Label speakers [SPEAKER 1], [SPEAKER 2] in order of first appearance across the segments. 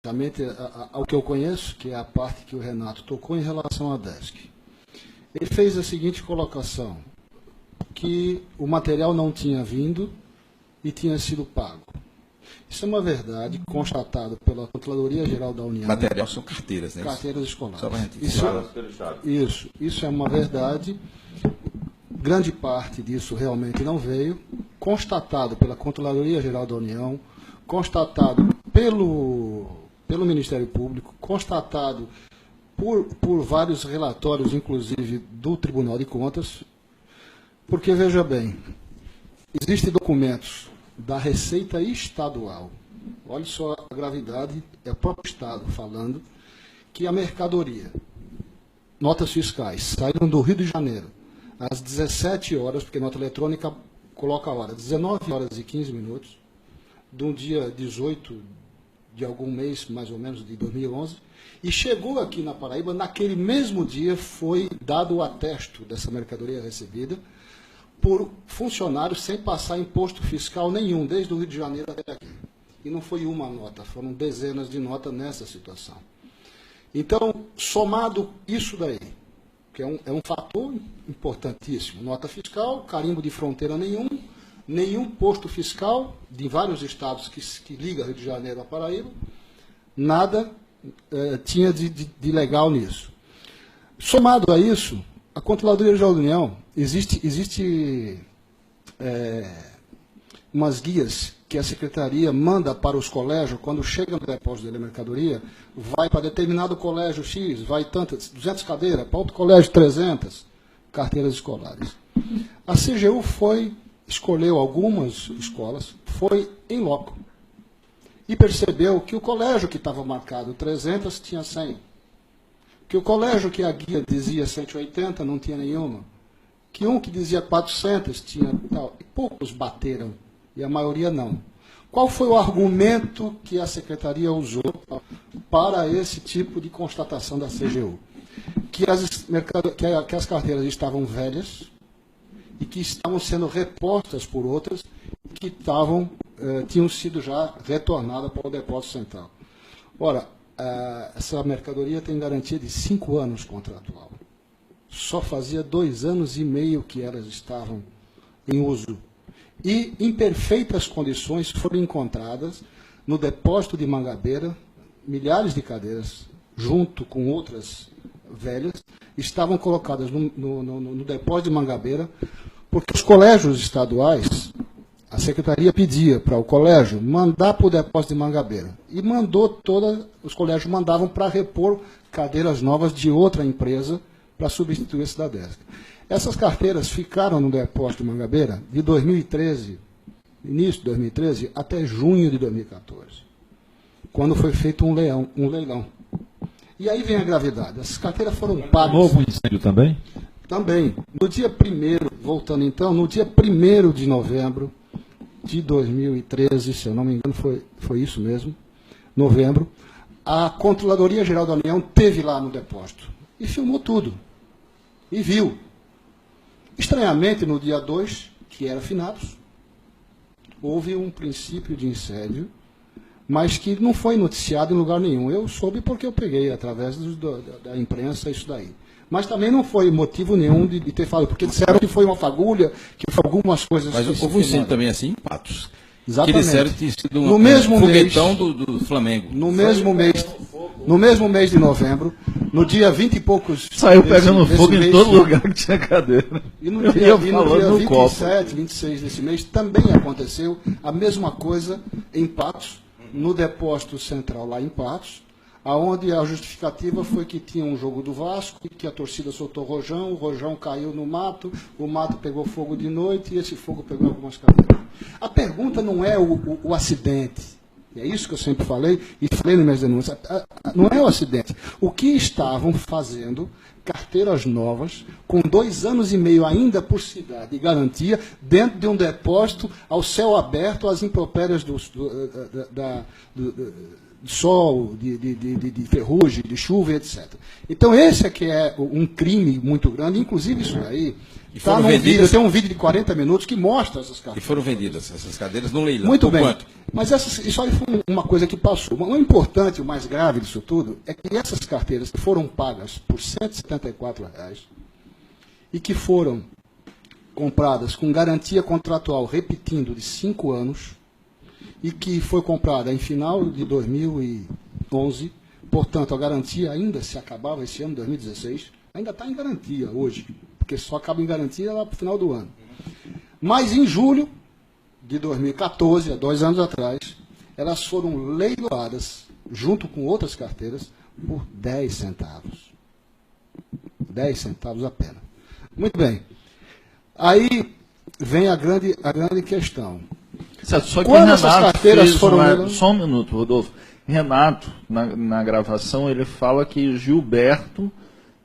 [SPEAKER 1] especificamente ao que eu conheço, que é a parte que o Renato tocou em relação à DESC. Ele fez a seguinte colocação, que o material não tinha vindo e tinha sido pago. Isso é uma verdade constatada pela Controladoria Geral da União.
[SPEAKER 2] Material são carteiras, né?
[SPEAKER 1] Carteiras escolares.
[SPEAKER 2] Só para a gente
[SPEAKER 1] isso é uma verdade. Grande parte disso realmente não veio. Constatado pela Controladoria Geral da União, constatado pelo Ministério Público, constatado por vários relatórios, inclusive do Tribunal de Contas, porque, veja bem, existem documentos da Receita Estadual, olha só a gravidade, é o próprio Estado falando, que a mercadoria, notas fiscais, saíram do Rio de Janeiro às 17 horas, porque nota eletrônica coloca a hora, 19 horas e 15 minutos, de um dia 18 de algum mês, mais ou menos, de 2011, e chegou aqui na Paraíba, naquele mesmo dia foi dado o atesto dessa mercadoria recebida por funcionários sem passar imposto fiscal nenhum, desde o Rio de Janeiro até aqui. E não foi uma nota, foram dezenas de notas nessa situação. Então, somado isso daí, que é um fator importantíssimo, nota fiscal, carimbo de fronteira nenhum posto fiscal de vários estados que liga Rio de Janeiro a Paraíba, nada tinha de legal nisso. Somado a isso, a Controladoria Geral da União, existe umas guias que a Secretaria manda para os colégios, quando chega no depósito da mercadoria, vai para determinado colégio X, vai tantas, 200 cadeiras, para outro colégio 300 carteiras escolares. A CGU escolheu algumas escolas, foi em loco, e percebeu que o colégio que estava marcado 300 tinha 100, que o colégio que a guia dizia 180 não tinha nenhuma, que um que dizia 400 tinha tal, e poucos bateram, e a maioria não. Qual foi o argumento que a Secretaria usou para esse tipo de constatação da CGU? Que as carteiras estavam velhas e que estavam sendo repostas por outras que tinham sido já retornadas para o depósito central. Ora, essa mercadoria tem garantia de 5 anos contratual. Só fazia 2 anos e meio que elas estavam em uso. E, em perfeitas condições, foram encontradas no depósito de Mangabeira, milhares de cadeiras, junto com outras velhas, estavam colocadas no depósito de Mangabeira, porque os colégios estaduais, a Secretaria pedia para o colégio mandar para o depósito de Mangabeira. E os colégios mandavam para repor cadeiras novas de outra empresa para substituir esse da DESC. Essas carteiras ficaram no depósito de Mangabeira de 2013, início de 2013, até junho de 2014, quando foi feito um leilão. E aí vem a gravidade. Essas carteiras foram pagas.
[SPEAKER 3] Novo incêndio também?
[SPEAKER 1] Também. No dia 1º, voltando então, no dia 1º de novembro de 2013, se eu não me engano, foi isso mesmo, novembro, a Controladoria Geral da União esteve lá no depósito e filmou tudo. E viu. Estranhamente, no dia 2, que era finados, houve um princípio de incêndio, mas que não foi noticiado em lugar nenhum. Eu soube porque eu peguei, através da imprensa, isso daí. Mas também não foi motivo nenhum de ter falado, porque disseram que foi uma fagulha, que foi algumas coisas...
[SPEAKER 2] Mas houve um incêndio também assim em Patos.
[SPEAKER 1] Exatamente.
[SPEAKER 2] Que disseram que tinha sido
[SPEAKER 1] um
[SPEAKER 2] foguetão do Flamengo.
[SPEAKER 1] No mesmo mês de novembro, no dia 20 e poucos...
[SPEAKER 3] Saiu pegando fogo em todo lugar que tinha cadeira.
[SPEAKER 1] E no dia 27, 26 desse mês, também aconteceu a mesma coisa em Patos, no depósito central lá em Patos, aonde a justificativa foi que tinha um jogo do Vasco, que a torcida soltou o rojão caiu no mato, o mato pegou fogo de noite e esse fogo pegou algumas cadeiras. A pergunta não é o acidente, é isso que eu sempre falei, e falei nas minhas denúncias, não é o acidente. O que estavam fazendo carteiras novas, com 2 anos e meio ainda por cidade de garantia, dentro de um depósito ao céu aberto, às impropérias sol, de ferrugem, de chuva, etc. Então esse é que é um crime muito grande, inclusive isso daí. Tá num vídeo, tem um vídeo de 40 minutos que mostra essas cadeiras.
[SPEAKER 2] E foram vendidas essas cadeiras no leilão.
[SPEAKER 1] Muito
[SPEAKER 2] Por
[SPEAKER 1] bem.
[SPEAKER 2] quanto?
[SPEAKER 1] Mas isso aí foi uma coisa que passou. O importante, o mais grave disso tudo, é que essas carteiras que foram pagas por R$ 174 e que foram compradas com garantia contratual, repetindo, de 5 anos, e que foi comprada em final de 2011, portanto, a garantia ainda se acabava esse ano, 2016, ainda está em garantia hoje, porque só acaba em garantia lá para o final do ano. Mas em julho de 2014, há 2 anos atrás, elas foram leiloadas, junto com outras carteiras, por 10 centavos. 10 centavos apenas. Muito bem. Aí vem a grande questão.
[SPEAKER 3] Só que
[SPEAKER 1] Quando
[SPEAKER 3] Renato
[SPEAKER 1] essas carteiras
[SPEAKER 3] fez
[SPEAKER 1] foram...
[SPEAKER 3] Só um minuto, Rodolfo. Renato, na gravação, ele fala que Gilberto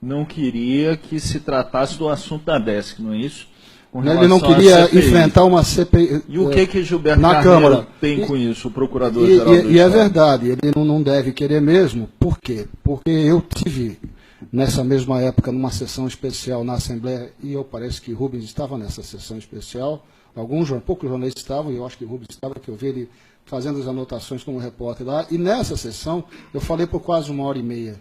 [SPEAKER 3] não queria que se tratasse do assunto da DESC, não é isso?
[SPEAKER 1] Ele não queria enfrentar uma CPI.
[SPEAKER 3] E o que Gilberto
[SPEAKER 1] na
[SPEAKER 3] Carneiro
[SPEAKER 1] Câmara
[SPEAKER 3] tem com isso, o Procurador-Geral do Estado?
[SPEAKER 1] E é verdade, ele não deve querer mesmo. Por quê? Porque eu tive, nessa mesma época, numa sessão especial na Assembleia, e eu parece que Rubens estava nessa sessão especial, poucos jornalistas estavam, e eu acho que Rubens estava, que eu vi ele fazendo as anotações como repórter lá, e nessa sessão eu falei por quase 1h30,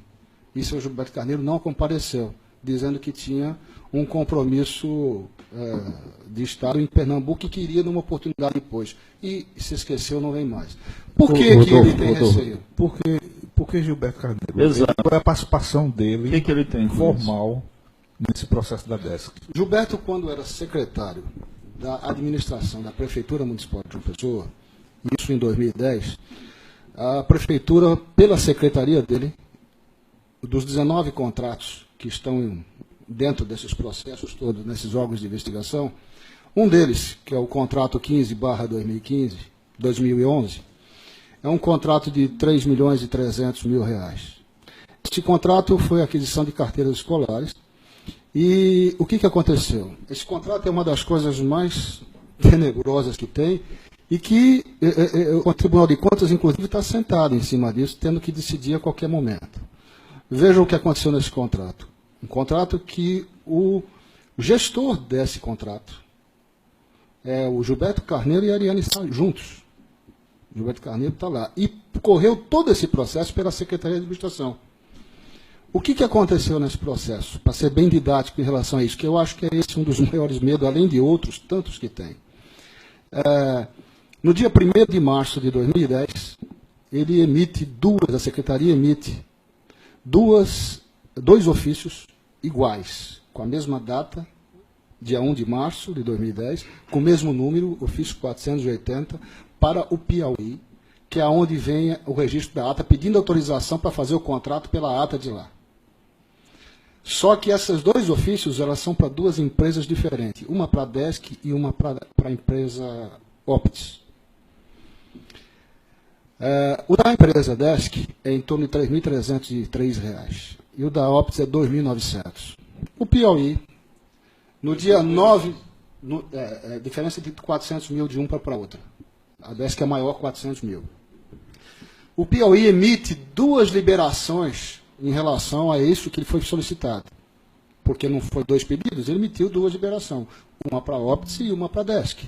[SPEAKER 1] e o senhor Gilberto Carneiro não compareceu, dizendo que tinha um compromisso de Estado em Pernambuco e queria numa oportunidade depois. E se esqueceu, não vem mais. Por que ele tem receio?
[SPEAKER 4] Porque Gilberto Carneiro.
[SPEAKER 3] Exato.
[SPEAKER 4] Qual é a participação dele
[SPEAKER 3] que ele tem
[SPEAKER 4] formal nesse processo da DESC?
[SPEAKER 1] Gilberto, quando era secretário da administração da Prefeitura Municipal de João Pessoa, isso em 2010, a Prefeitura, pela secretaria dele, dos 19 contratos que estão dentro desses processos todos, nesses órgãos de investigação, um deles, que é o contrato 15/2011, é um contrato de R$ 3.300.000. Este contrato foi a aquisição de carteiras escolares. E o que aconteceu? Esse contrato é uma das coisas mais tenebrosas que tem e que o Tribunal de Contas, inclusive, está sentado em cima disso, tendo que decidir a qualquer momento. Vejam o que aconteceu nesse contrato. Um contrato que o gestor desse contrato é o Gilberto Carneiro e a Ariane Sá juntos. O Gilberto Carneiro está lá. E correu todo esse processo pela Secretaria de Administração. O que aconteceu nesse processo? Para ser bem didático em relação a isso, que eu acho que é esse um dos maiores medos, além de outros tantos que tem. No dia 1º de março de 2010, a Secretaria emite dois ofícios iguais, com a mesma data, dia 1 de março de 2010, com o mesmo número, ofício 480, para o Piauí, que é onde vem o registro da ata, pedindo autorização para fazer o contrato pela ata de lá. Só que esses dois ofícios, elas são para 2 empresas diferentes, uma para a DESC e uma para a empresa Optis. O da empresa DESC é em torno de R$ 3.303, e o da Optis é R$ 2.900. O Piauí, no dia 9, diferença de 400 mil de um para a outra. A DESC é maior, 400 mil. O Piauí emite 2 liberações em relação a isso que ele foi solicitado. Porque não foi 2 pedidos, ele emitiu 2 liberações. Uma para a Optis e uma para a DESC.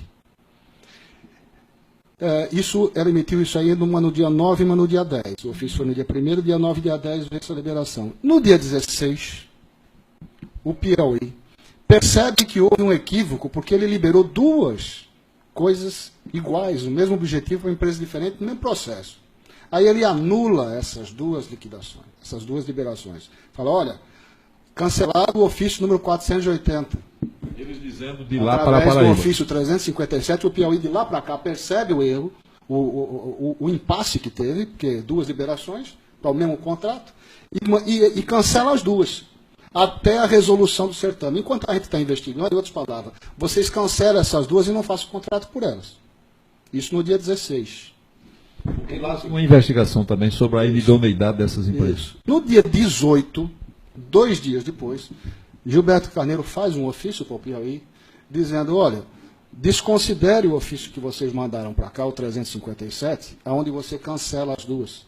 [SPEAKER 1] Ela emitiu isso aí, uma no dia 9 e uma no dia 10. O ofício foi no dia 1º, dia 9 e dia 10 veio essa liberação. No dia 16, o Piauí percebe que houve um equívoco, porque ele liberou 2 coisas iguais, o mesmo objetivo para empresas diferentes, no mesmo processo. Aí ele anula essas 2 liquidações, essas 2 liberações. Fala, olha, cancelado o ofício número 480.
[SPEAKER 4] Eles dizendo de lá para
[SPEAKER 1] Paraíba.
[SPEAKER 4] Paraíba.
[SPEAKER 1] O ofício 357, o Piauí de lá para cá percebe o erro, o impasse que teve, porque 2 liberações para o mesmo contrato, e cancela as 2, até a resolução do certame. Enquanto a gente está investigando, em outras palavras, vocês cancelam essas 2 e não façam contrato por elas. Isso no dia 16.
[SPEAKER 4] Tem lá uma investigação também sobre a idoneidade dessas empresas.
[SPEAKER 1] Isso. No dia 18, 2 dias depois, Gilberto Carneiro faz um ofício para o Piauí, dizendo, olha, desconsidere o ofício que vocês mandaram para cá, o 357, onde você cancela as 2.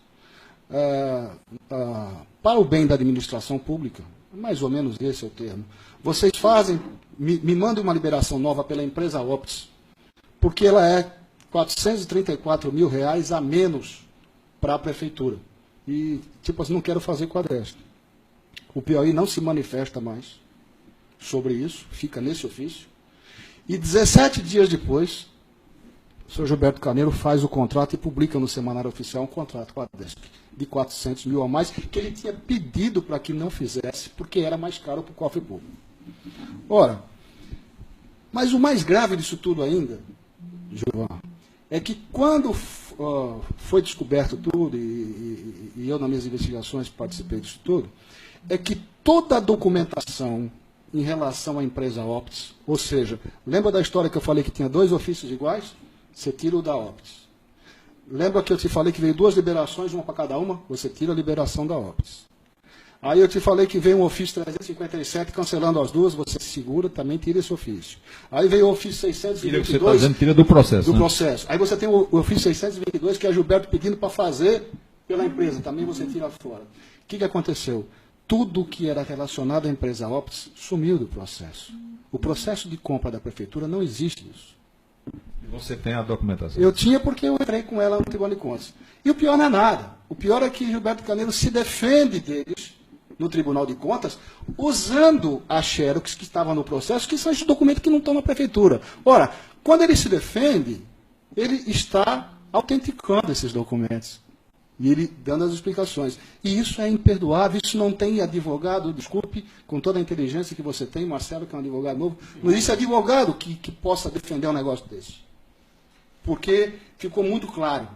[SPEAKER 1] para o bem da administração pública, mais ou menos esse é o termo, vocês fazem, me mandem uma liberação nova pela empresa Optis, porque ela é R$ 434 mil a menos para a prefeitura. E, tipo assim, não quero fazer quadrestre. O Piauí não se manifesta mais sobre isso, fica nesse ofício. E 17 dias depois, o senhor Gilberto Carneiro faz o contrato e publica no Semanário Oficial um contrato com a DESP de 400 mil a mais, que ele tinha pedido para que não fizesse, porque era mais caro para o cofre público. Ora, mas o mais grave disso tudo ainda, Gilvan, é que quando foi descoberto tudo, e eu nas minhas investigações participei disso tudo, é que toda a documentação em relação à empresa Optis, ou seja, lembra da história que eu falei que tinha 2 ofícios iguais? Você tira o da Optis. Lembra que eu te falei que veio 2 liberações, uma para cada uma? Você tira a liberação da Optis. Aí eu te falei que veio um ofício 357 cancelando as duas, você segura, também tira esse ofício. Aí veio o ofício 622...
[SPEAKER 4] Tira o que você está dizendo, tira do processo.
[SPEAKER 1] Do processo. Aí você tem o ofício 622, que é Gilberto pedindo para fazer pela empresa, também você tira fora. O que aconteceu? Tudo que era relacionado à empresa Optis sumiu do processo. O processo de compra da prefeitura não existe isso.
[SPEAKER 4] Você tem a documentação?
[SPEAKER 1] Eu tinha porque eu entrei com ela no Tribunal de Contas. E o pior não é nada. O pior é que Gilberto Carneiro se defende deles no Tribunal de Contas, usando a xerox que estava no processo, que são esses documentos que não estão na prefeitura. Ora, quando ele se defende, ele está autenticando esses documentos. E ele dando as explicações. E isso é imperdoável, isso não tem advogado, desculpe, com toda a inteligência que você tem, Marcelo, que é um advogado novo, não existe advogado que possa defender um negócio desse. Porque ficou muito claro.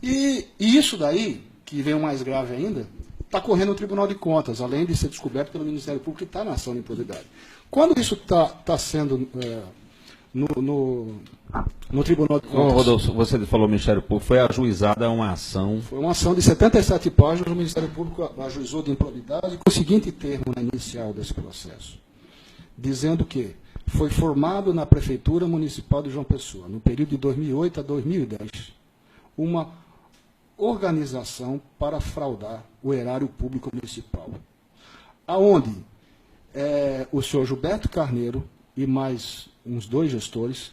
[SPEAKER 1] E isso daí, que vem o mais grave ainda, está correndo no Tribunal de Contas, além de ser descoberto pelo Ministério Público, que está na ação de improbidade. Quando isso está sendo no Tribunal de Contas...
[SPEAKER 2] Rodolfo, você falou Ministério Público, foi ajuizada uma ação...
[SPEAKER 1] Foi uma ação de 77 páginas, o Ministério Público ajuizou de improbidade com o seguinte termo na inicial desse processo, dizendo que foi formado na Prefeitura Municipal de João Pessoa, no período de 2008 a 2010, uma organização para fraudar o erário público municipal, aonde o senhor Gilberto Carneiro e mais uns 2 gestores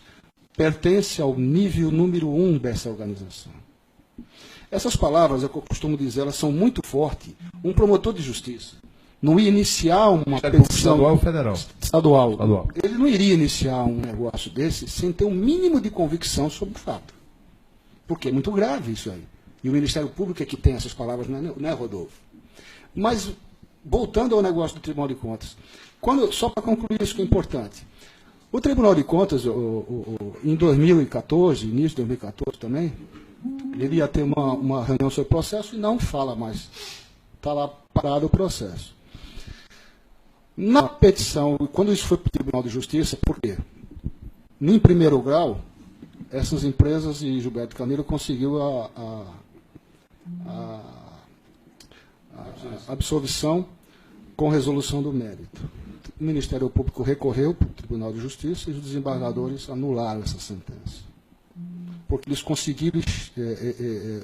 [SPEAKER 1] pertencem ao nível número 1 dessa organização. Essas palavras, é que eu costumo dizer, elas são muito fortes. Um promotor de justiça não ia iniciar uma petição...
[SPEAKER 4] Estadual ou federal?
[SPEAKER 1] Estadual. Ele não iria iniciar um negócio desse sem ter um mínimo de convicção sobre o fato. Porque é muito grave isso aí. E o Ministério Público é que tem essas palavras, não é, Rodolfo? Mas, voltando ao negócio do Tribunal de Contas, só para concluir isso que é importante, o Tribunal de Contas, em 2014, início de 2014 também, ele ia ter uma reunião sobre o processo e não fala mais. Está lá parado o processo. Na petição, quando isso foi para o Tribunal de Justiça, por quê? Em primeiro grau, essas empresas e Gilberto Carneiro conseguiu a absolvição com resolução do mérito. O Ministério Público recorreu para o Tribunal de Justiça e os desembargadores anularam essa sentença. Porque eles conseguiram,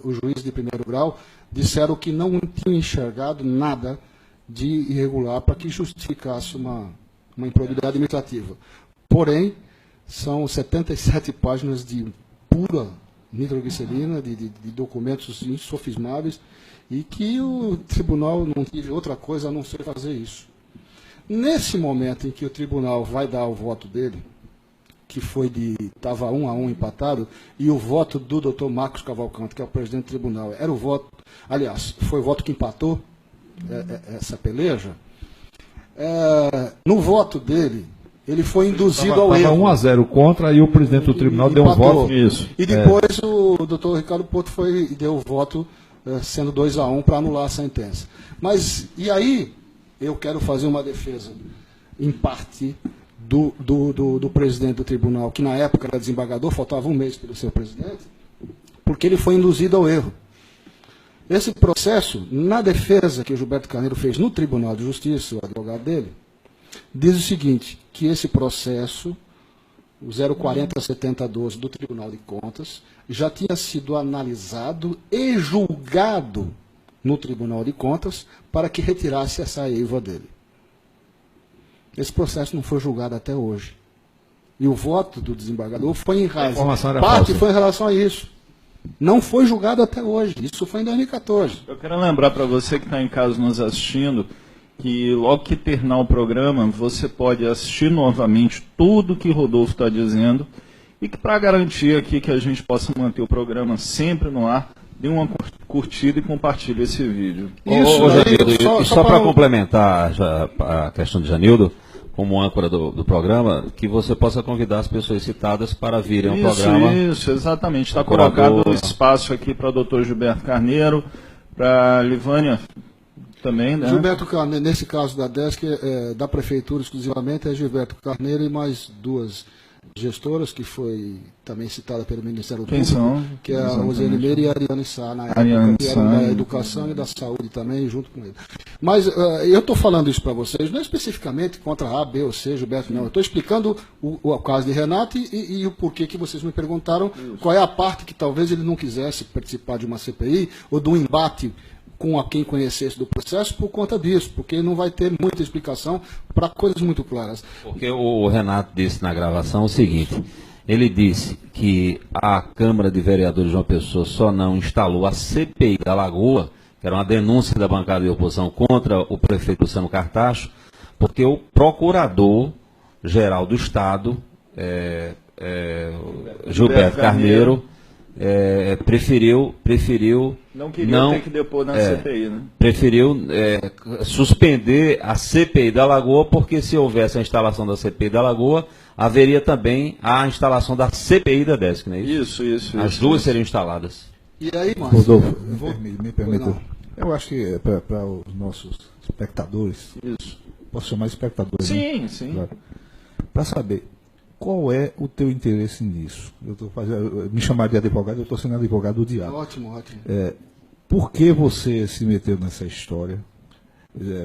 [SPEAKER 1] os juízes de primeiro grau disseram que não tinham enxergado nada de irregular para que justificasse uma improbidade administrativa. Porém, são 77 páginas de pura nitroglicerina, de documentos insofismáveis, e que o tribunal não teve outra coisa a não ser fazer isso. Nesse momento em que o tribunal vai dar o voto dele, que foi estava 1-1 empatado, e o voto do doutor Marcos Cavalcante, que é o presidente do tribunal, era o voto, aliás, foi o voto que empatou essa peleja, no voto dele, ele foi induzido ao erro.
[SPEAKER 4] Estava 1-0 contra, e o presidente do tribunal deu um voto nisso.
[SPEAKER 1] E depois o doutor Ricardo Porto deu o voto sendo 2-1 para anular a sentença. Mas, e aí, eu quero fazer uma defesa, em parte, do presidente do tribunal, que na época era desembargador, faltava um mês para ele ser presidente, porque ele foi induzido ao erro. Esse processo, na defesa que o Gilberto Carneiro fez no Tribunal de Justiça, o advogado dele, diz o seguinte, que esse processo, o 040-7012 do Tribunal de Contas, já tinha sido analisado e julgado no Tribunal de Contas para que retirasse essa eiva dele. Esse processo não foi julgado até hoje. E o voto do desembargador foi em razão, parte foi em relação a isso. Não foi julgado até hoje. Isso foi em 2014.
[SPEAKER 3] Eu quero lembrar para você que está em casa nos assistindo que logo que terminar o programa, você pode assistir novamente tudo que Rodolfo está dizendo e que, para garantir aqui que a gente possa manter o programa sempre no ar, dê uma curtida e compartilhe esse vídeo.
[SPEAKER 2] Isso, Janildo, só para complementar a questão de Janildo, como âncora do programa, que você possa convidar as pessoas citadas para virem ao programa.
[SPEAKER 3] Isso, exatamente. Está colocado o espaço aqui para o doutor Gilberto Carneiro, para a Livânia também, né?
[SPEAKER 1] Gilberto Carneiro, nesse caso da DESC, da Prefeitura exclusivamente, é Gilberto Carneiro e mais duas gestoras, que foi também citada pelo Ministério Público, que é a Rosane Meira e a Ariane Sá, na época, que eram da Educação e da Saúde também, junto com ele. Mas eu estou falando isso para vocês, não é especificamente contra A, B ou C, Gilberto, não. Eu estou explicando o caso de Renato e o porquê que vocês me perguntaram, qual é a parte que talvez ele não quisesse participar de uma CPI ou de um embate com a quem conhecesse do processo por conta disso, porque não vai ter muita explicação para coisas muito claras.
[SPEAKER 2] Porque o Renato disse na gravação o seguinte, ele disse que a Câmara de Vereadores de João Pessoa só não instalou a CPI da Lagoa, que era uma denúncia da bancada de oposição contra o prefeito Luciano Cartacho, porque o Procurador-Geral do Estado, Gilberto Carneiro, preferiu
[SPEAKER 3] não queria ter que depor na CPI, né?
[SPEAKER 2] Preferiu suspender a CPI da Lagoa, porque se houvesse a instalação da CPI da Lagoa, haveria também a instalação da CPI da DESC, não é isso?
[SPEAKER 3] Isso.
[SPEAKER 2] As duas seriam instaladas.
[SPEAKER 1] E aí, Márcio?
[SPEAKER 4] Rodolfo, me permita. Eu acho que para os nossos espectadores, posso chamar espectadores,
[SPEAKER 3] sim,
[SPEAKER 4] né?
[SPEAKER 3] Sim.
[SPEAKER 4] Claro. Para saber qual é o teu interesse nisso. Me chamar de advogado, eu estou sendo advogado do diabo.
[SPEAKER 1] Ótimo.
[SPEAKER 4] Por que você se meteu nessa história?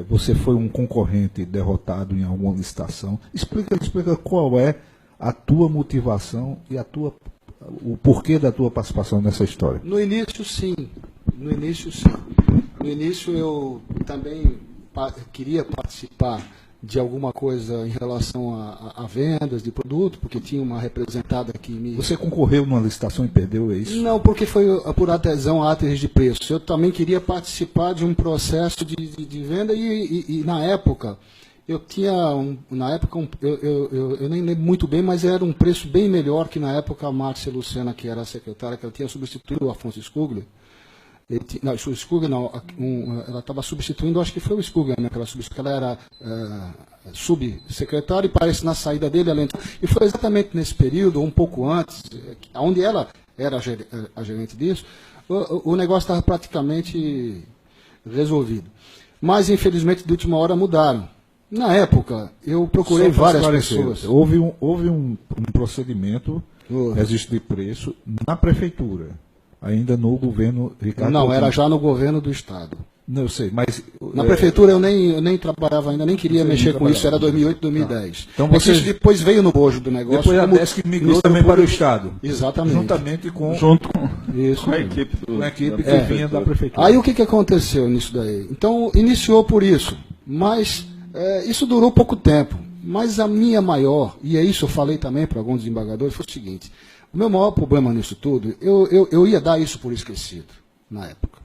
[SPEAKER 4] Você foi um concorrente derrotado em alguma licitação. Explica qual é a tua motivação e o porquê da tua participação nessa história.
[SPEAKER 1] No início, sim. No início, eu também queria participar de alguma coisa em relação a vendas de produto, porque tinha uma representada que me...
[SPEAKER 4] Você concorreu numa licitação e perdeu, é isso?
[SPEAKER 1] Não, porque foi por adesão a atos de preço. Eu também queria participar de um processo de venda e na época, eu tinha, eu nem lembro muito bem, mas era um preço bem melhor que na época a Márcia Lucena, que era a secretária, que ela tinha substituído o Afonso Skugler. Não, o Skugler não, ela estava substituindo, acho que foi o Skugler, né, que ela substituiu, ela era subsecretária e parece na saída dele, ela entrou, e foi exatamente nesse período, um pouco antes, onde ela era a gerente disso, o negócio estava praticamente resolvido. Mas, infelizmente, de última hora mudaram. Na época, eu procurei várias pessoas.
[SPEAKER 4] Houve um procedimento, registro de preço, na prefeitura. Ainda no governo Ricardo
[SPEAKER 1] Não, era já no governo do Estado.
[SPEAKER 4] Não, eu sei, mas...
[SPEAKER 1] Na prefeitura eu nem trabalhava ainda, nem queria mexer com isso, era 2008, 2010.
[SPEAKER 4] Então você...
[SPEAKER 1] Isso depois veio no bojo do negócio.
[SPEAKER 4] Depois a DESC migrou também para o Estado.
[SPEAKER 1] Exatamente.
[SPEAKER 4] Juntamente com...
[SPEAKER 1] Isso.
[SPEAKER 3] Com a equipe,
[SPEAKER 4] que vinha da prefeitura.
[SPEAKER 1] Aí o que aconteceu nisso daí? Então, iniciou por isso, mas isso durou pouco tempo. Mas a minha maior, e é isso eu falei também para alguns desembargadores, foi o seguinte... O meu maior problema nisso tudo, eu ia dar isso por esquecido, na época.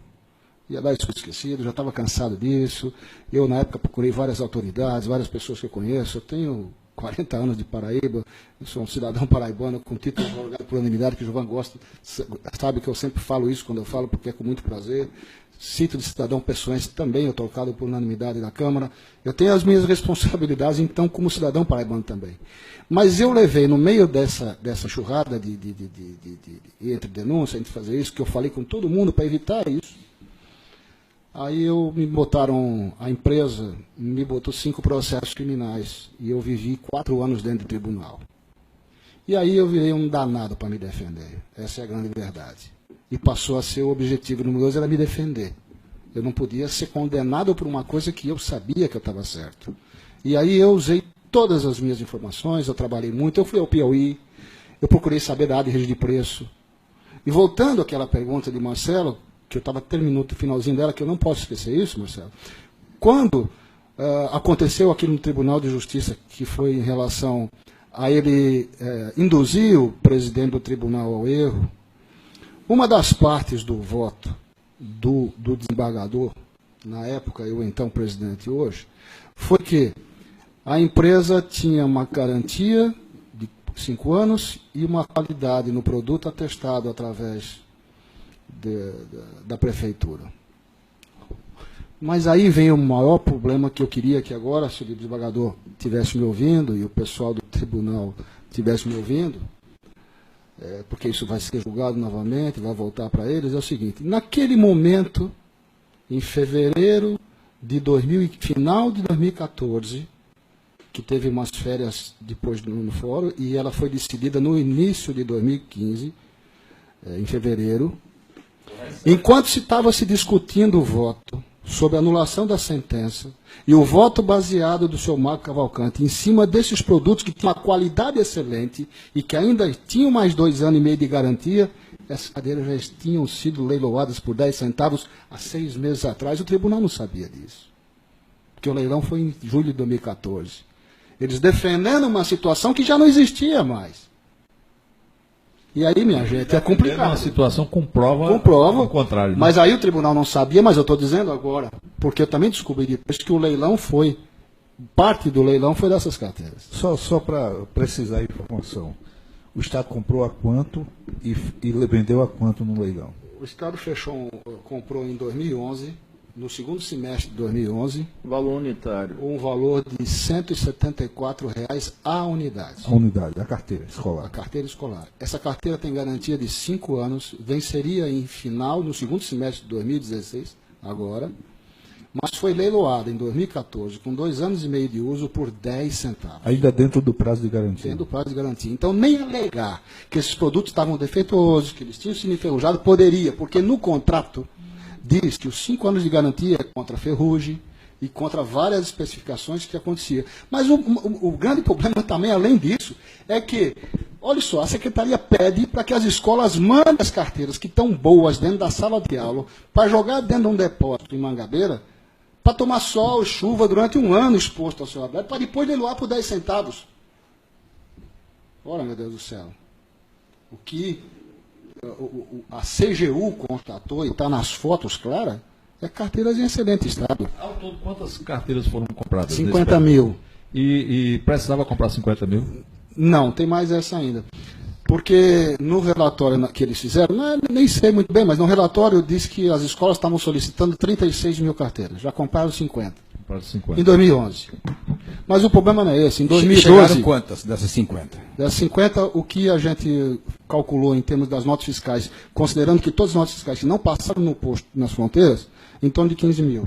[SPEAKER 1] Ia dar isso por esquecido, já estava cansado disso. Eu, na época, procurei várias autoridades, várias pessoas que eu conheço. Eu tenho 40 anos de Paraíba, eu sou um cidadão paraibano com título de por unanimidade, que o Gilvan gosta, sabe que eu sempre falo isso quando eu falo, porque é com muito prazer. Título de cidadão pessoense também, eu trocado por unanimidade da Câmara. Eu tenho as minhas responsabilidades, então, como cidadão paraibano também. Mas eu levei, no meio dessa churrada entre denúncia, entre fazer isso, que eu falei com todo mundo para evitar isso. Aí me botaram, a empresa me botou 5 processos criminais, e eu vivi 4 anos dentro do tribunal. E aí eu virei um danado para me defender, essa é a grande verdade. E passou a ser o objetivo número 2, era me defender. Eu não podia ser condenado por uma coisa que eu sabia que eu estava certo. E aí eu usei todas as minhas informações, eu trabalhei muito, eu fui ao Piauí, eu procurei saber da área de registro de preço. E voltando àquela pergunta de Marcelo, que eu estava terminando o finalzinho dela, que eu não posso esquecer isso, Marcelo. Quando aconteceu aqui no Tribunal de Justiça, que foi em relação a ele induzir o presidente do tribunal ao erro, uma das partes do voto do desembargador, na época, eu então presidente hoje, foi que a empresa tinha uma garantia de 5 anos e uma qualidade no produto atestado através da prefeitura. Mas aí vem o maior problema que eu queria que agora, se o desembargador estivesse me ouvindo e o pessoal do tribunal estivesse me ouvindo, porque isso vai ser julgado novamente, vai voltar para eles, é o seguinte: naquele momento, em fevereiro de final de 2014, que teve umas férias depois no fórum, e ela foi decidida no início de 2015, em fevereiro, enquanto estava se discutindo o voto sobre a anulação da sentença e o voto baseado do senhor Marco Cavalcante em cima desses produtos que tinham uma qualidade excelente e que ainda tinham mais 2 anos e meio de garantia, essas cadeiras já tinham sido leiloadas por 10 centavos há 6 meses atrás. O tribunal não sabia disso, porque o leilão foi em julho de 2014. Eles defendendo uma situação que já não existia mais. E aí, minha gente, é complicado.
[SPEAKER 4] Uma situação comprova o contrário. Né?
[SPEAKER 1] Mas aí o tribunal não sabia, mas eu estou dizendo agora, porque eu também descobri depois que o leilão foi, parte do leilão foi dessas carteiras.
[SPEAKER 4] Só para precisar a informação, o Estado comprou a quanto e vendeu a quanto no leilão?
[SPEAKER 1] O Estado comprou em 2011, no segundo semestre de 2011,
[SPEAKER 3] valor unitário,
[SPEAKER 1] um valor de R$ 174 a unidade.
[SPEAKER 4] A unidade, a carteira escolar.
[SPEAKER 1] A carteira escolar. Essa carteira tem garantia de 5 anos, venceria em final, no segundo semestre de 2016, agora, mas foi leiloada em 2014, com 2 anos e meio de uso, por 10 centavos.
[SPEAKER 4] Ainda dentro do prazo de garantia.
[SPEAKER 1] Dentro do prazo de garantia. Então, nem alegar que esses produtos estavam defeituosos, que eles tinham sido enferrujados, poderia, porque no contrato diz que os 5 anos de garantia é contra ferrugem e contra várias especificações que acontecia. Mas o grande problema também, além disso, é que, olha só, a secretaria pede para que as escolas mandem as carteiras que estão boas dentro da sala de aula para jogar dentro de um depósito em Mangabeira, para tomar sol, chuva durante 1 ano exposto ao céu aberto, para depois leiloar por 10 centavos. Ora, meu Deus do céu. O que a CGU constatou, e está nas fotos claras, é carteiras em excelente estado.
[SPEAKER 4] Ao todo, quantas carteiras foram compradas?
[SPEAKER 1] 50 mil.
[SPEAKER 4] E precisava comprar 50 mil?
[SPEAKER 1] Não, tem mais essa ainda. Porque no relatório que eles fizeram, nem sei muito bem, mas no relatório diz que as escolas estavam solicitando 36 mil carteiras. Já compraram 50. Em 2011. Mas o problema não é esse. Em 2012...
[SPEAKER 5] Chegaram quantas dessas 50?
[SPEAKER 1] Das 50, o que a gente calculou em termos das notas fiscais, considerando que todas as notas fiscais que não passaram no posto nas fronteiras, em torno de 15 mil.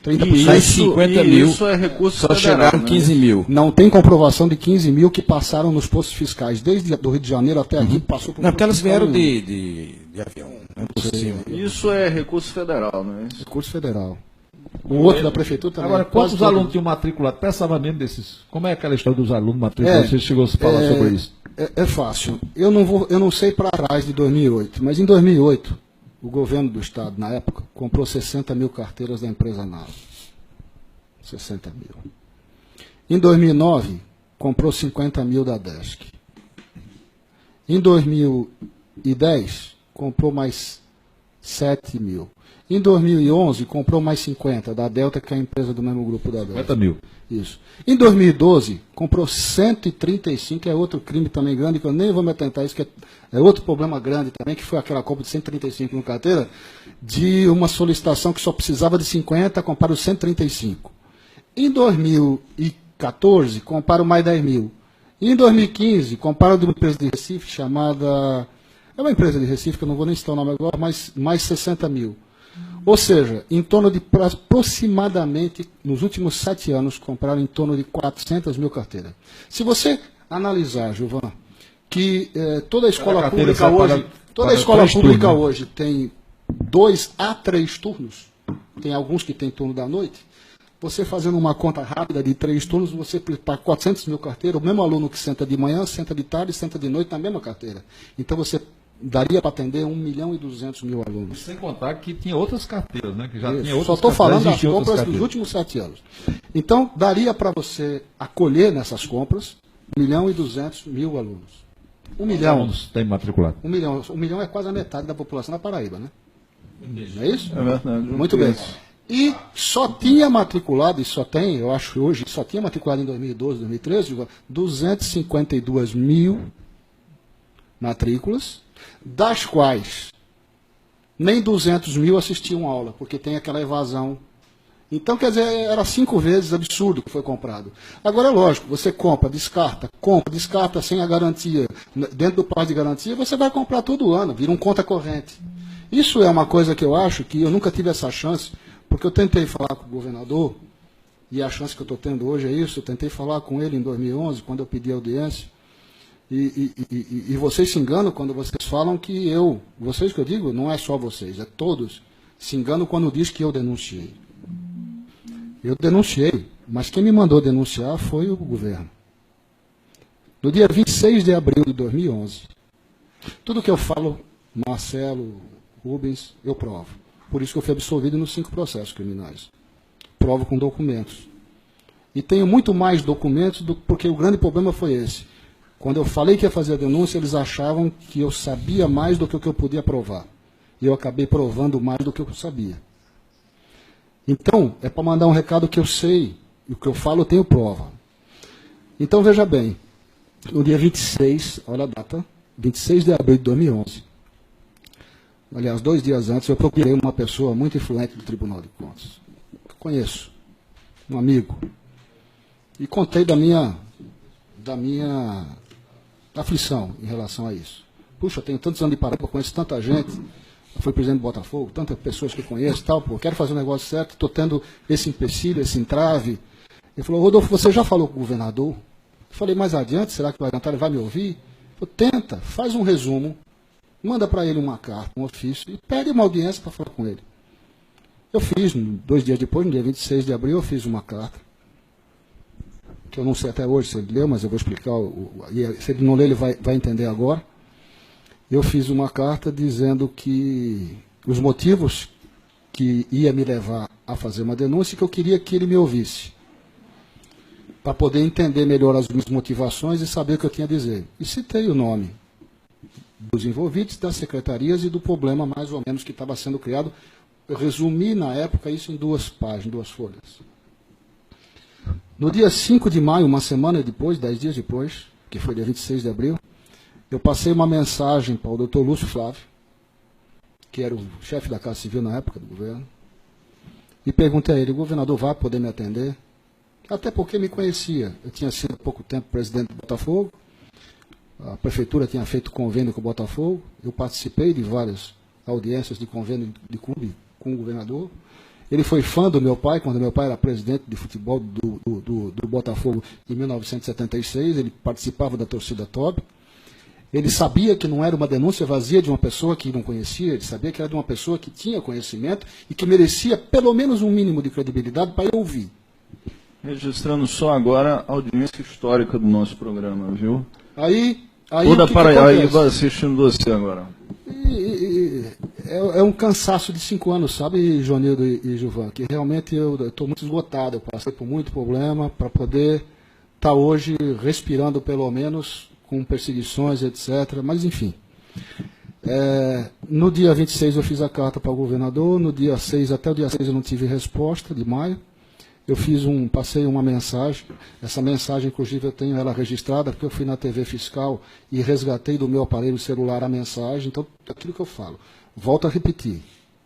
[SPEAKER 1] 30%.
[SPEAKER 5] Das 50 mil,
[SPEAKER 3] isso é recurso
[SPEAKER 5] só
[SPEAKER 3] federal,
[SPEAKER 5] chegaram
[SPEAKER 3] né?
[SPEAKER 5] 15 mil.
[SPEAKER 1] Não tem comprovação de 15 mil que passaram nos postos fiscais, desde do Rio de Janeiro até aqui, passou por...
[SPEAKER 5] Não, porque elas vieram de avião, né, por cima.
[SPEAKER 3] Isso é recurso federal, né?
[SPEAKER 1] Recurso federal. O outro da prefeitura também.
[SPEAKER 4] Agora, quantos alunos tinham matriculado? Pensava mesmo desses. Como é aquela história dos alunos matriculados? Você chegou a falar sobre isso?
[SPEAKER 1] É fácil. Eu não sei para trás de 2008, mas em 2008, o governo do Estado, na época, comprou 60 mil carteiras da empresa NAV. 60 mil. Em 2009, comprou 50 mil da DESC. Em 2010, comprou mais 7 mil. Em 2011, comprou mais 50 da Delta, que é a empresa do mesmo grupo da Delta.
[SPEAKER 4] 50 mil.
[SPEAKER 1] Isso. Em 2012, comprou 135, que é outro crime também grande, que eu nem vou me atentar isso, que é outro problema grande também, que foi aquela compra de 135 no carteira, de uma solicitação que só precisava de 50, compraram 135. Em 2014, compraram mais 10 mil. Em 2015, compraram de uma empresa de Recife chamada... É uma empresa de Recife, que eu não vou nem citar o nome agora, mas mais 60 mil. Ou seja, em torno de aproximadamente, nos últimos 7 anos, compraram em torno de 400 mil carteiras. Se você analisar, Giovana, que toda a escola pública hoje, hoje tem 2 a 3 turnos, tem alguns que tem turno da noite, você fazendo uma conta rápida de 3 turnos, você para 400 mil carteiras, o mesmo aluno que senta de manhã, senta de tarde, senta de noite na mesma carteira. Então você daria para atender 1.200.000 alunos.
[SPEAKER 6] Sem contar que tinha outras carteiras, né? Que já tinha
[SPEAKER 1] Isso.
[SPEAKER 6] outras
[SPEAKER 1] Só estou falando das
[SPEAKER 6] existiam outras
[SPEAKER 1] compras dos últimos 7 anos. Então, daria para você acolher nessas compras 1.200.000 alunos. 1 milhão.
[SPEAKER 6] Alunos tem matriculado.
[SPEAKER 1] 1 milhão. 1 milhão é quase a metade da população da Paraíba, né? Não é isso?
[SPEAKER 3] É verdade.
[SPEAKER 1] Muito bem. E só tinha matriculado, e só tem, eu acho hoje, só tinha matriculado em 2012, 2013, 252 mil matrículas, das quais nem 200 mil assistiam aula, porque tem aquela evasão. Então, quer dizer, era 5 vezes absurdo que foi comprado. Agora, é lógico, você compra, descarta sem a garantia. Dentro do prazo de garantia, você vai comprar todo ano, vira um conta corrente. Isso é uma coisa que eu acho que eu nunca tive essa chance, porque eu tentei falar com o governador, e a chance que eu estou tendo hoje é isso, eu tentei falar com ele em 2011, quando eu pedi audiência, e vocês se enganam quando vocês falam que vocês que eu digo, não é só vocês, é todos, se enganam quando diz que eu denunciei. Eu denunciei, mas quem me mandou denunciar foi o governo. No dia 26 de abril de 2011, tudo que eu falo, Marcelo, Rubens, eu provo. Por isso que eu fui absolvido nos 5 processos criminais. Provo com documentos. E tenho muito mais documentos, porque o grande problema foi esse. Quando eu falei que ia fazer a denúncia, eles achavam que eu sabia mais do que o que eu podia provar. E eu acabei provando mais do que eu sabia. Então, é para mandar um recado que eu sei, e o que eu falo eu tenho prova. Então, veja bem, no dia 26, olha a data, 26 de abril de 2011, aliás, 2 dias antes, eu procurei uma pessoa muito influente do Tribunal de Contas, que eu conheço, um amigo, e contei da minha aflição em relação a isso. Puxa, eu tenho tantos anos de Paraíba, conheço tanta gente, eu fui presidente do Botafogo, tantas pessoas que eu conheço, tal, pô, quero fazer um negócio certo, estou tendo esse empecilho, esse entrave. Ele falou, Rodolfo, você já falou com o governador? Eu falei, mais adiante, será que vai adiantar? Ele vai me ouvir? Ele falou, tenta, faz um resumo, manda para ele uma carta, um ofício, e pede uma audiência para falar com ele. Eu fiz, 2 dias depois, no dia 26 de abril, eu fiz uma carta, que eu não sei até hoje se ele leu, mas eu vou explicar, se ele não ler, ele vai entender agora. Eu fiz uma carta dizendo que os motivos que ia me levar a fazer uma denúncia, que eu queria que ele me ouvisse, para poder entender melhor as minhas motivações e saber o que eu tinha a dizer. E citei o nome dos envolvidos, das secretarias e do problema mais ou menos que estava sendo criado. Eu resumi na época isso em 2 páginas, 2 folhas. No dia 5 de maio, uma semana depois, 10 dias depois, que foi dia 26 de abril, eu passei uma mensagem para o doutor Lúcio Flávio, que era o chefe da Casa Civil na época do governo, e perguntei a ele, o governador vai poder me atender? Até porque me conhecia. Eu tinha sido há pouco tempo presidente do Botafogo, a prefeitura tinha feito convênio com o Botafogo, eu participei de várias audiências de convênio de clube com o governador. Ele foi fã do meu pai, quando meu pai era presidente de futebol do Botafogo em 1976, ele participava da torcida TOB. Ele sabia que não era uma denúncia vazia de uma pessoa que não conhecia, ele sabia que era de uma pessoa que tinha conhecimento e que merecia pelo menos um mínimo de credibilidade para eu ouvir.
[SPEAKER 3] Registrando só agora a audiência histórica do nosso programa, viu?
[SPEAKER 1] Aí
[SPEAKER 3] toda Paraíba assistindo você agora.
[SPEAKER 1] É um cansaço de 5 anos, sabe, Joanildo e Gilvan, que realmente eu estou muito esgotado, eu passei por muito problema para poder estar hoje respirando pelo menos com perseguições, etc. Mas, enfim. No dia 26 eu fiz a carta para o governador, no dia 6, até o dia 6 eu não tive resposta, de maio. Eu passei uma mensagem, essa mensagem, inclusive, eu tenho ela registrada, porque eu fui na TV Fiscal e resgatei do meu aparelho celular a mensagem, então, aquilo que eu falo. Volto a repetir,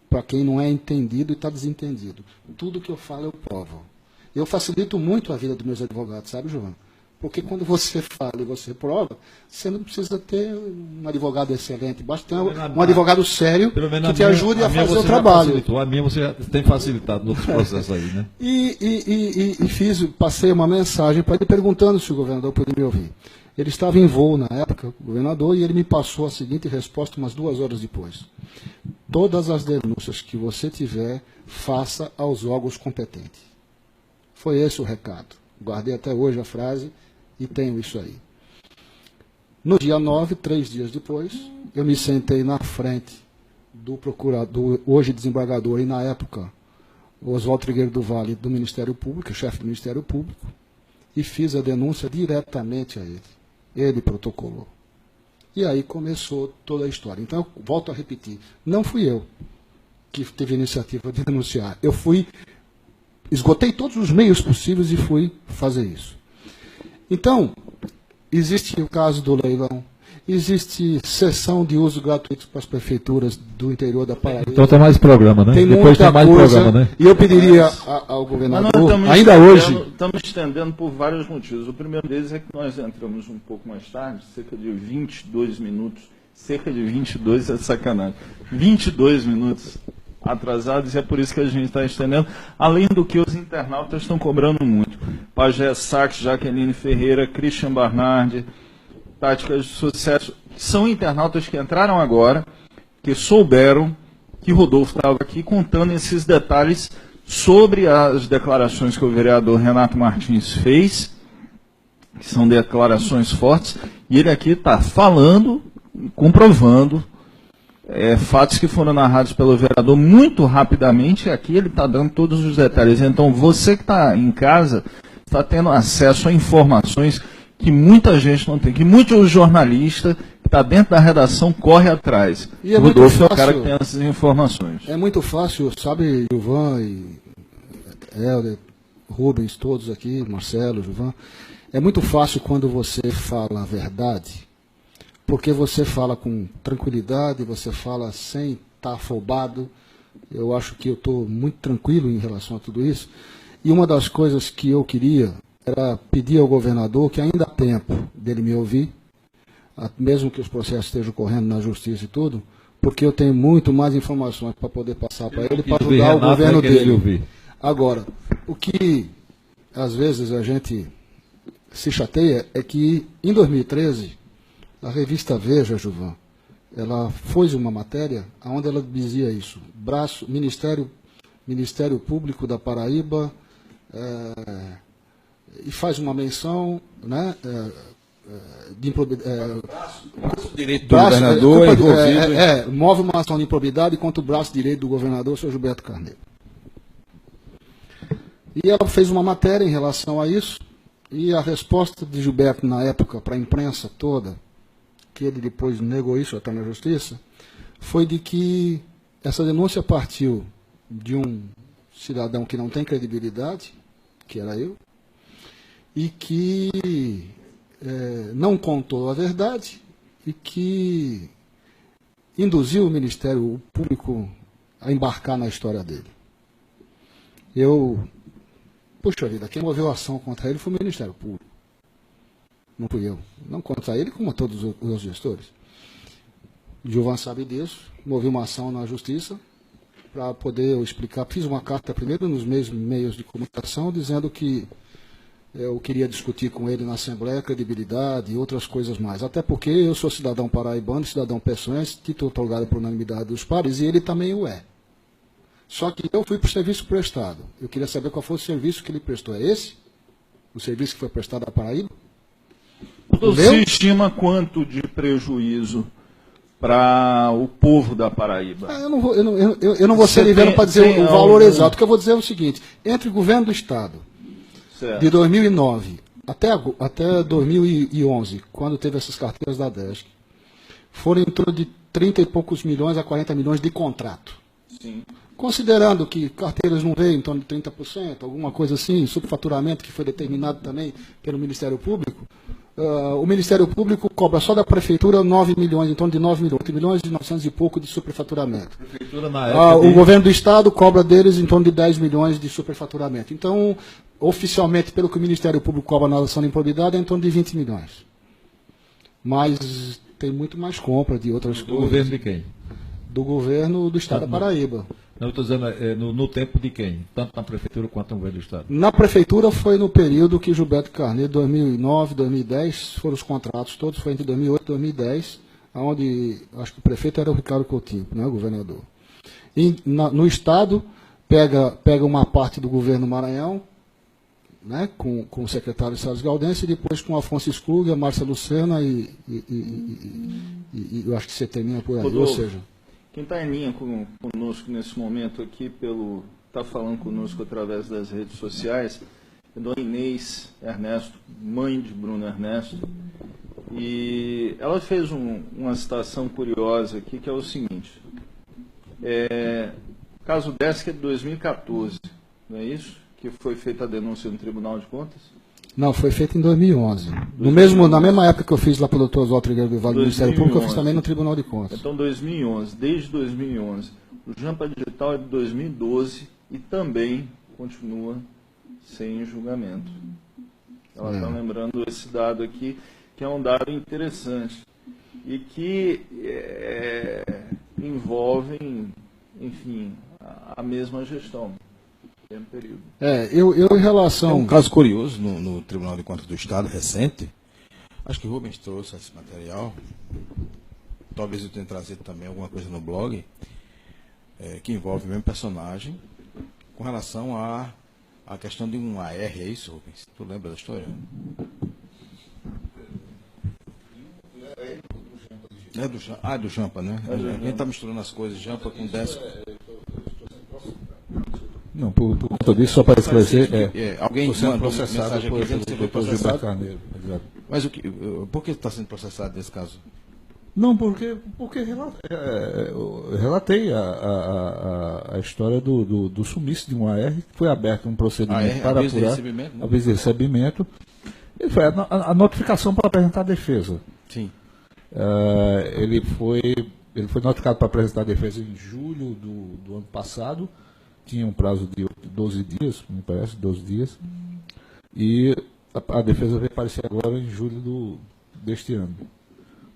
[SPEAKER 1] para quem não é entendido e está desentendido. Tudo que eu falo eu provo. Eu facilito muito a vida dos meus advogados, sabe, João? Porque quando você fala e você prova, você não precisa ter um advogado excelente, basta ter um advogado sério que te ajude a fazer o trabalho.
[SPEAKER 6] A minha você tem facilitado nos outros processos aí, né?
[SPEAKER 1] Passei uma mensagem para ele perguntando se o governador podia me ouvir. Ele estava em voo na época, o governador, e ele me passou a seguinte resposta umas 2 horas depois. Todas as denúncias que você tiver, faça aos órgãos competentes. Foi esse o recado. Guardei até hoje a frase e tenho isso aí. No dia 9, 3 dias depois, eu me sentei na frente do procurador, hoje desembargador, e na época, Oswaldo Trigueiro do Vale, do Ministério Público, chefe do Ministério Público, e fiz a denúncia diretamente a ele. Ele protocolou. E aí começou toda a história. Então, eu volto a repetir, não fui eu que teve a iniciativa de denunciar. Eu esgotei todos os meios possíveis e fui fazer isso. Então, existe o caso do leilão, existe cessão de uso gratuito para as prefeituras do interior da Paraíba.
[SPEAKER 6] Então tem mais programa, né?
[SPEAKER 1] Tem
[SPEAKER 6] Depois
[SPEAKER 1] muita
[SPEAKER 6] tem mais
[SPEAKER 1] coisa,
[SPEAKER 6] programa, né?
[SPEAKER 1] e eu pediria ao governador, ainda hoje...
[SPEAKER 3] Estamos estendendo por vários motivos. O primeiro deles é que nós entramos um pouco mais tarde, cerca de 22 minutos. Cerca de 22 é sacanagem. 22 minutos atrasados, e é por isso que a gente está estendendo. Além do que os internautas estão cobrando muito. Pajé Sax, Jaqueline Ferreira, Christian Barnardi, Táticas de Sucesso, são internautas que entraram agora, que souberam que Rodolfo estava aqui contando esses detalhes sobre as declarações que o vereador Renato Martins fez, que são declarações fortes, e ele aqui está falando, comprovando fatos que foram narrados pelo vereador muito rapidamente, e aqui ele está dando todos os detalhes. Então, você que está em casa está tendo acesso a informações que muita gente não tem, que muitos jornalistas que está dentro da redação corre atrás.
[SPEAKER 1] E é
[SPEAKER 3] Rodolfo é
[SPEAKER 1] muito
[SPEAKER 3] o cara que
[SPEAKER 1] fácil.
[SPEAKER 3] tem essas informações.
[SPEAKER 1] É muito fácil, sabe, Gilvan e Helder, Rubens, todos aqui, Marcelo, Gilvan, é muito fácil quando você fala a verdade, porque você fala com tranquilidade, você fala sem estar afobado. Eu acho que eu estou muito tranquilo em relação a tudo isso. E uma das coisas que eu queria era pedir ao governador que ainda há tempo dele me ouvir, mesmo que os processos estejam correndo na justiça e tudo, porque eu tenho muito mais informações para poder passar para ele, para ajudar o governo dele. Agora, o que às vezes a gente se chateia é que em 2013, a revista Veja, Gilvan, ela fez uma matéria onde ela dizia isso, Ministério Público da Paraíba, e faz uma menção, né, de improbidade.
[SPEAKER 5] O direito do governador é envolvido.
[SPEAKER 1] Move uma ação de improbidade contra o braço direito do governador, o senhor Gilberto Carneiro. E ela fez uma matéria em relação a isso, e a resposta de Gilberto na época para a imprensa toda, que ele depois negou isso até na justiça, foi de que essa denúncia partiu de um cidadão que não tem credibilidade, que era eu, e que não contou a verdade e que induziu o Ministério Público a embarcar na história dele. Puxa vida, quem moveu a ação contra ele foi o Ministério Público. Não fui eu. Não contra ele, como todos os gestores. Gilvan sabe disso, movi uma ação na Justiça para poder explicar. Fiz uma carta primeiro nos meios de comunicação, dizendo que eu queria discutir com ele na Assembleia credibilidade e outras coisas mais. Até porque eu sou cidadão paraibano, cidadão pessoense, título otorgado por unanimidade dos pares, e ele também o é. Só que eu fui para o serviço prestado. Eu queria saber qual foi o serviço que ele prestou. É esse? O serviço que foi prestado à Paraíba?
[SPEAKER 3] Você estima quanto de prejuízo para o povo da Paraíba?
[SPEAKER 1] Eu não vou ser ligeiro para dizer o valor exato. O que eu vou dizer é o seguinte: entre o governo do Estado, certo, de 2009 até 2011, quando teve essas carteiras da DESC, foram em torno de 30 e poucos milhões a 40 milhões de contrato.
[SPEAKER 3] Sim.
[SPEAKER 1] Considerando que carteiras não veio em torno de 30%, alguma coisa assim, superfaturamento que foi determinado também pelo Ministério Público, o Ministério Público cobra só da Prefeitura 9 milhões, em torno de 9 milhões, 8 milhões e 900 e pouco de superfaturamento. O Governo do Estado cobra deles em torno de 10 milhões de superfaturamento. Então, oficialmente, pelo que o Ministério Público cobra na ação de improbidade, é em torno de 20 milhões. Mas tem muito mais compra de outras coisas.
[SPEAKER 6] Do governo de quem?
[SPEAKER 1] Do governo do Estado da Paraíba.
[SPEAKER 6] Não, estou dizendo no tempo de quem? Tanto na Prefeitura quanto no governo do Estado.
[SPEAKER 1] Na Prefeitura foi no período que Gilberto Carneiro, 2009, 2010, foram os contratos todos, foi entre 2008 e 2010, onde acho que o prefeito era o Ricardo Coutinho, né, o governador. E no Estado, pega uma parte do governo Maranhão, né, com o secretário Sérgio Galdense, e depois com Afonso Schlug, a Márcia Lucena e eu acho que você termina por aí,
[SPEAKER 3] Rodolfo,
[SPEAKER 1] ou seja...
[SPEAKER 3] Quem está em linha conosco nesse momento aqui, está falando conosco através das redes sociais, é Dona Inês Ernesto, mãe de Bruno Ernesto, e ela fez uma citação curiosa aqui, que é o seguinte, caso desse que é de 2014, não é isso? Que foi feita a denúncia no Tribunal de Contas?
[SPEAKER 1] Não, foi feito em 2011. Na mesma época que eu fiz lá pelo Dr. Oswaldo Trigueiro do Vale do Ministério Público, eu fiz também no Tribunal de Contas.
[SPEAKER 3] Então, 2011, desde 2011. O Jampa Digital é de 2012 e também continua sem julgamento. Ela está lembrando esse dado aqui, que é um dado interessante e que envolve, enfim, a mesma gestão. Período.
[SPEAKER 1] Eu em relação...
[SPEAKER 5] Tem um caso curioso no Tribunal de Contas do Estado, recente. Acho que o Rubens trouxe esse material. Talvez eu tenha trazido também alguma coisa no blog, que envolve o mesmo personagem, com relação à questão de um AR, é isso, Rubens? Tu lembra da história? Do Jampa, né? A gente está misturando as coisas, Jampa com Décio.
[SPEAKER 4] Não, por conta disso, só para esclarecer,
[SPEAKER 5] alguém
[SPEAKER 4] mandou
[SPEAKER 5] processado
[SPEAKER 4] mensagem
[SPEAKER 5] aqui dizendo que você foi processado.
[SPEAKER 4] Carneiro, exato.
[SPEAKER 5] Mas por que está sendo processado nesse caso?
[SPEAKER 4] Não, porque eu relatei a história do sumiço de um AR, que foi aberto um procedimento para
[SPEAKER 5] aviso
[SPEAKER 4] apurar,
[SPEAKER 5] de recebimento, né?
[SPEAKER 4] aviso de recebimento, e foi a notificação para apresentar a defesa.
[SPEAKER 5] Sim.
[SPEAKER 4] Ele foi notificado para apresentar a defesa em julho do ano passado, tinha um prazo de 12 dias, me parece, 12 dias, e a defesa veio aparecer agora em julho deste ano.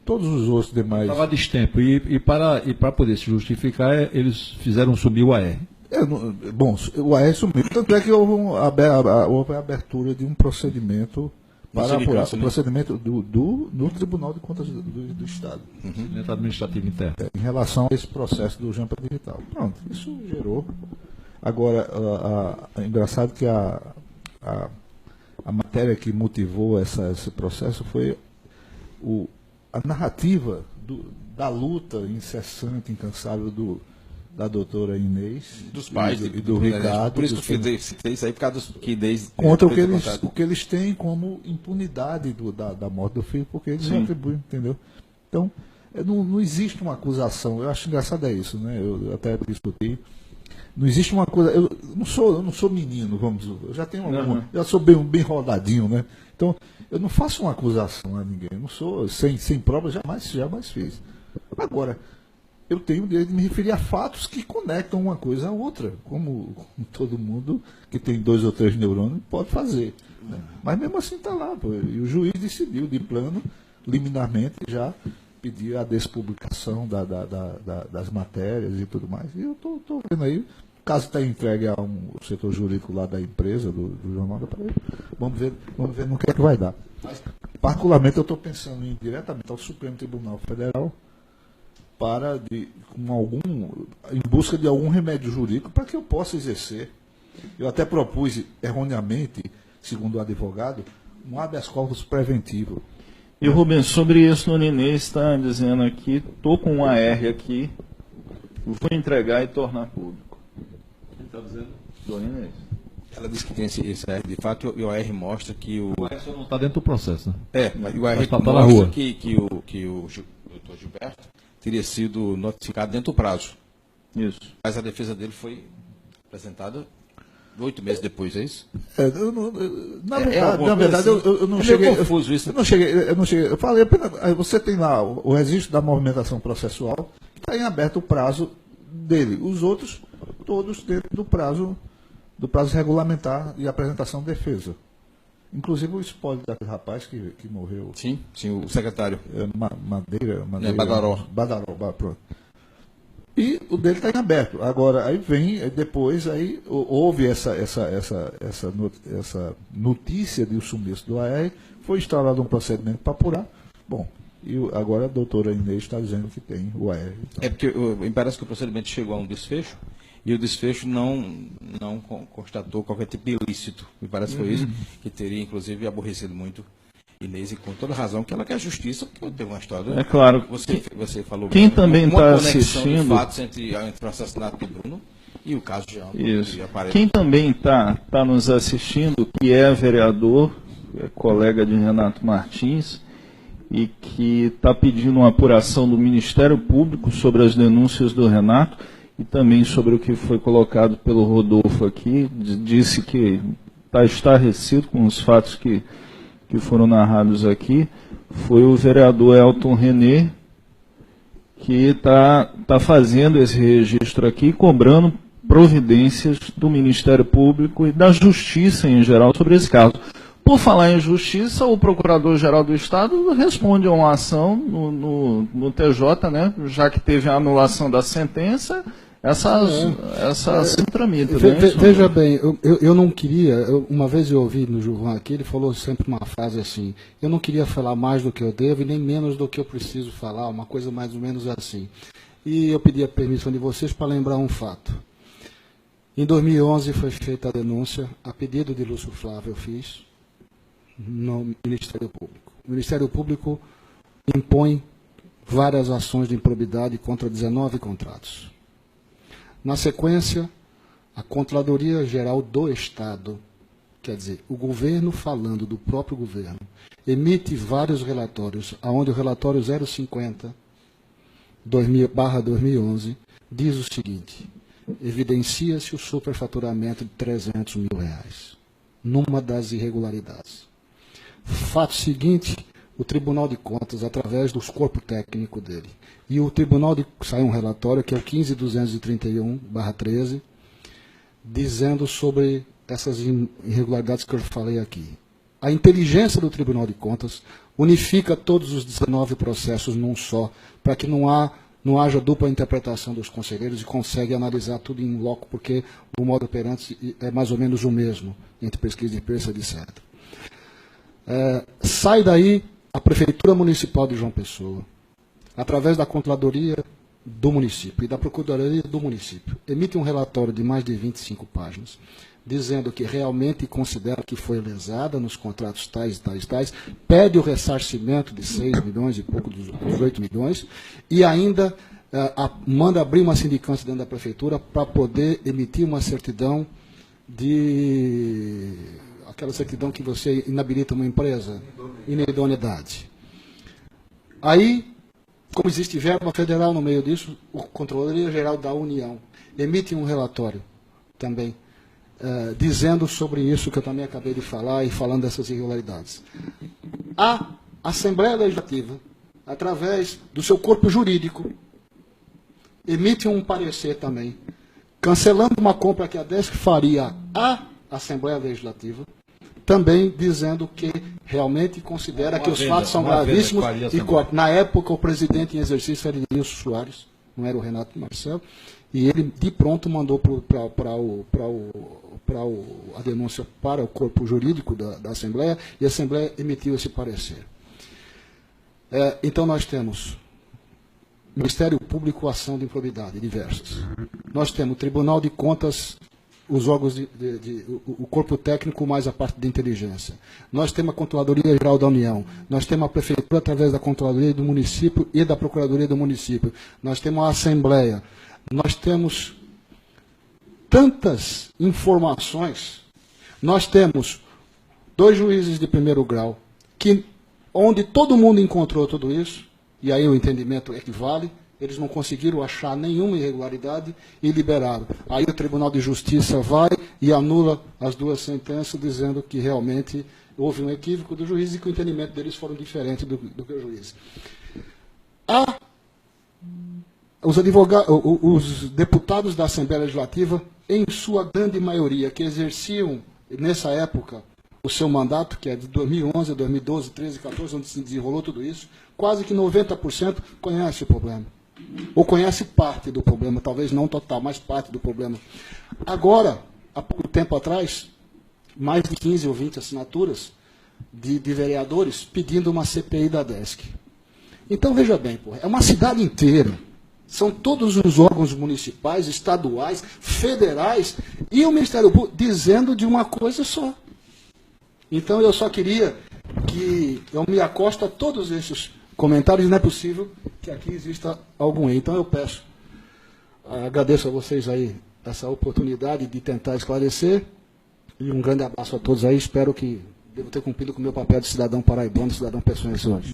[SPEAKER 4] Todos os outros demais...
[SPEAKER 6] Estava a destempo, e para poder se justificar, eles fizeram sumir o AR.
[SPEAKER 4] Bom, o AR sumiu, tanto é que houve a abertura de um procedimento para apurar, o procedimento no Tribunal de Contas do Estado.
[SPEAKER 6] Procedimento administrativo interno.
[SPEAKER 4] Em relação a esse processo do Jampa Digital. Pronto, isso gerou... Agora, é engraçado que a matéria que motivou esse processo foi a narrativa da luta incessante, incansável da doutora Inês,
[SPEAKER 5] dos pais
[SPEAKER 4] e do Ricardo.
[SPEAKER 5] Por isso que eu citei isso aí, por causa que Inês...
[SPEAKER 4] Contra o que eles têm como impunidade da morte do filho, porque eles atribuem, entendeu? Então, não existe uma acusação. Eu acho engraçado isso, né? Eu até discuti. Não existe uma coisa. Eu não sou menino, vamos dizer. Eu já tenho já sou bem rodadinho, né? Então, eu não faço uma acusação a ninguém. Eu não sou sem provas, jamais fiz. Agora, eu tenho o direito de me referir a fatos que conectam uma coisa à outra, como todo mundo que tem 2 ou 3 neurônios pode fazer. Né? Mas mesmo assim está lá, pô. E o juiz decidiu de plano, liminarmente, já pedir a despublicação das matérias e tudo mais. E eu estou vendo aí, o caso está entregue ao setor jurídico lá da empresa, do jornal da Paraíba. Vamos ver no que é que vai dar. Mas, particularmente, eu estou pensando em ir diretamente ao Supremo Tribunal Federal em busca de algum remédio jurídico para que eu possa exercer. Eu até propus, erroneamente, segundo o advogado, um habeas corpus preventivo.
[SPEAKER 3] E Rubens, sobre isso, Dona Inês está dizendo aqui, estou com um AR aqui, vou entregar e tornar público. Quem está dizendo? Dona Inês.
[SPEAKER 5] Ela disse que tem esse AR, de fato, e o AR mostra que o...
[SPEAKER 6] O AR só não está dentro do processo, né?
[SPEAKER 5] Mas o AR
[SPEAKER 6] Mas tá
[SPEAKER 5] mostra
[SPEAKER 6] na rua.
[SPEAKER 5] que o doutor Gilberto teria sido notificado dentro do prazo.
[SPEAKER 3] Isso.
[SPEAKER 5] Mas a defesa dele foi apresentada 8 meses depois, é isso?
[SPEAKER 4] Na verdade, eu não cheguei.
[SPEAKER 5] Confuso isso.
[SPEAKER 4] Eu não cheguei. Eu falei apenas. Você tem lá o registro da movimentação processual, está em aberto o prazo dele. Os outros, todos dentro do prazo regulamentar de apresentação de defesa. Inclusive o espólio daquele rapaz que morreu.
[SPEAKER 5] Sim, o secretário.
[SPEAKER 4] Madeira.
[SPEAKER 5] Badaró,
[SPEAKER 4] pronto. E o dele está em aberto. Agora, aí depois houve essa notícia de o sumiço do AR, foi instaurado um procedimento para apurar. Bom, e agora a doutora Inês está dizendo que tem o AR. Então.
[SPEAKER 5] É porque me parece que o procedimento chegou a um desfecho e o desfecho não constatou qualquer tipo de ilícito. Me parece que foi isso que teria, inclusive, aborrecido muito Inês, e com toda razão, que ela quer justiça, porque teve uma história.
[SPEAKER 3] É claro.
[SPEAKER 5] Você falou
[SPEAKER 3] Quem também
[SPEAKER 5] uma
[SPEAKER 3] está
[SPEAKER 5] conexão de
[SPEAKER 3] assistindo.
[SPEAKER 5] fatos entre o assassinato de Bruno e o caso de Alto.
[SPEAKER 3] Isso. Quem também está nos assistindo, que é vereador, é colega de Renato Martins, e que está pedindo uma apuração do Ministério Público sobre as denúncias do Renato e também sobre o que foi colocado pelo Rodolfo aqui, disse que está estarrecido com os fatos que foram narrados aqui, foi o vereador Elton René, que está fazendo esse registro aqui, cobrando providências do Ministério Público e da Justiça em geral sobre esse caso. Por falar em justiça, o Procurador-Geral do Estado responde a uma ação no TJ, né? Já que teve a anulação da sentença, essa se tramita.
[SPEAKER 1] Veja bem, eu não queria, uma vez eu ouvi no Gilvan aqui, ele falou sempre uma frase assim: eu não queria falar mais do que eu devo e nem menos do que eu preciso falar, uma coisa mais ou menos assim. E eu pedi a permissão de vocês para lembrar um fato. Em 2011 foi feita a denúncia, a pedido de Lúcio Flávio eu fiz, no Ministério Público. O Ministério Público impõe várias ações de improbidade contra 19 contratos. Na sequência, a Controladoria Geral do Estado, quer dizer, o governo falando do próprio governo, emite vários relatórios, onde o relatório 050/2011 diz o seguinte: evidencia-se o superfaturamento de R$300 mil, numa das irregularidades. Fato seguinte, o Tribunal de Contas, através dos corpos técnicos dele, e o Tribunal saiu um relatório, que é o 15.231/13, dizendo sobre essas irregularidades que eu falei aqui. A inteligência do Tribunal de Contas unifica todos os 19 processos num só, para que não haja dupla interpretação dos conselheiros e consegue analisar tudo em loco, porque o modo operante é mais ou menos o mesmo, entre pesquisa de preço, etc. Sai daí a Prefeitura Municipal de João Pessoa, através da Controladoria do município e da Procuradoria do município, emite um relatório de mais de 25 páginas, dizendo que realmente considera que foi lesada nos contratos tais, pede o ressarcimento de 6 milhões e pouco dos 8 milhões, e ainda manda abrir uma sindicância dentro da Prefeitura para poder emitir uma certidão aquela certidão que você inabilita uma empresa, inidoneidade. Aí, como existe verba federal no meio disso, o Controladoria Geral da União emite um relatório também, dizendo sobre isso que eu também acabei de falar e falando dessas irregularidades. A Assembleia Legislativa, através do seu corpo jurídico, emite um parecer também, cancelando uma compra que a DESC faria à Assembleia Legislativa, também dizendo que realmente considera que os fatos são gravíssimos e corta. Na época, o presidente em exercício era Nilson Soares, não era o Renato Marcelo, e ele de pronto mandou a denúncia para o corpo jurídico da Assembleia, e a Assembleia emitiu esse parecer. Então nós temos Ministério Público, ação de improbidade, diversas. Nós temos Tribunal de Contas, os órgãos o corpo técnico mais a parte de inteligência. Nós temos a Controladoria Geral da União. Nós temos a Prefeitura através da Controladoria do Município e da Procuradoria do Município. Nós temos a Assembleia. Nós temos tantas informações. Nós temos 2 juízes de primeiro grau, onde todo mundo encontrou tudo isso, e aí o entendimento equivale. Eles não conseguiram achar nenhuma irregularidade e liberaram. Aí o Tribunal de Justiça vai e anula as 2 sentenças, dizendo que realmente houve um equívoco do juiz e que o entendimento deles foram diferente do que o juiz. Os deputados da Assembleia Legislativa, em sua grande maioria, que exerciam, nessa época, o seu mandato, que é de 2011 a 2012, 13, 14, onde se desenrolou tudo isso, quase que 90% conhece o problema. Ou conhece parte do problema, talvez não total, mas parte do problema. Agora, há pouco tempo atrás, mais de 15 ou 20 assinaturas de vereadores pedindo uma CPI da DESC. Então, veja bem, é uma cidade inteira São todos os órgãos municipais, estaduais, federais e o Ministério Público dizendo de uma coisa só. Então eu só queria que eu me acosto a todos esses comentários, não é possível que aqui exista algum erro. Então eu peço, agradeço a vocês aí essa oportunidade de tentar esclarecer e um grande abraço a todos aí. Espero que devo ter cumprido com o meu papel de cidadão paraibano, cidadão pessoense hoje.